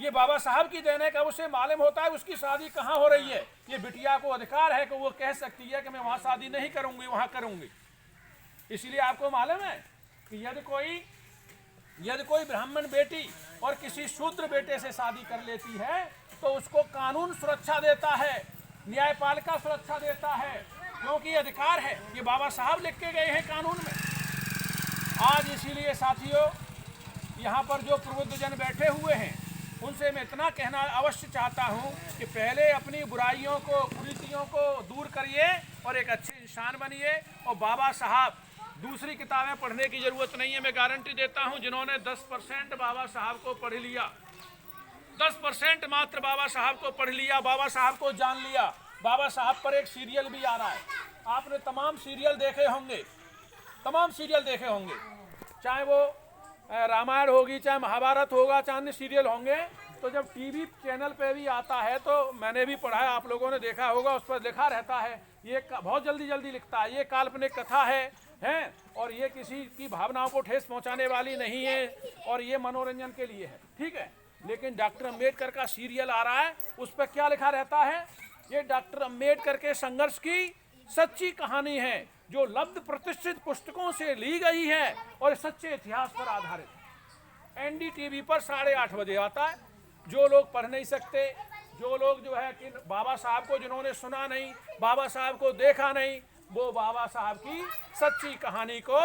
ये बाबा साहब की देन है कि उसे मालूम होता है उसकी शादी कहाँ हो रही है। ये बिटिया को अधिकार है कि वो कह सकती है कि मैं वहाँ शादी नहीं करूँगी, वहाँ करूँगी। इसलिए आपको मालूम है कि यदि कोई ब्राह्मण बेटी और किसी शूद्र बेटे से शादी कर लेती है तो उसको कानून सुरक्षा देता है, न्यायपालिका सुरक्षा देता है, क्योंकि अधिकार है। ये बाबा साहब लिख के गए हैं कानून में। आज इसीलिए साथियों, यहाँ पर जो प्रबुद्धजन बैठे हुए हैं उनसे मैं इतना कहना अवश्य चाहता हूँ कि पहले अपनी बुराइयों को, कुरीतियों को दूर करिए और एक अच्छे इंसान बनिए। और बाबा साहब, दूसरी किताबें पढ़ने की ज़रूरत नहीं है। मैं गारंटी देता हूँ जिन्होंने 10% बाबा साहब को पढ़ लिया, 10% मात्र बाबा साहब को पढ़ लिया, बाबा साहब को जान लिया। बाबा साहब पर एक सीरियल भी आ रहा है, आपने तमाम सीरियल देखे होंगे, चाहे वो रामायण होगी, चाहे महाभारत होगा, चाहे अन्य सीरियल होंगे। तो जब टीवी चैनल पे भी आता है तो मैंने भी पढ़ा है, आप लोगों ने देखा होगा, उस पर लिखा रहता है, ये बहुत जल्दी लिखता है, ये काल्पनिक कथा है और ये किसी की भावनाओं को ठेस पहुंचाने वाली नहीं है और ये मनोरंजन के लिए है, ठीक है। लेकिन डॉक्टर अम्बेडकर का सीरियल आ रहा है, उस पर क्या लिखा रहता है? ये डॉक्टर अम्बेडकर के संघर्ष की सच्ची कहानी है जो लब्ध प्रतिष्ठित पुस्तकों से ली गई है और सच्चे इतिहास पर आधारित। एनडीटीवी पर 8:30 बजे आता है। जो लोग पढ़ नहीं सकते, जो लोग जो है कि बाबा साहब को जिन्होंने सुना नहीं, बाबा साहब को देखा नहीं, वो बाबा साहब की सच्ची कहानी को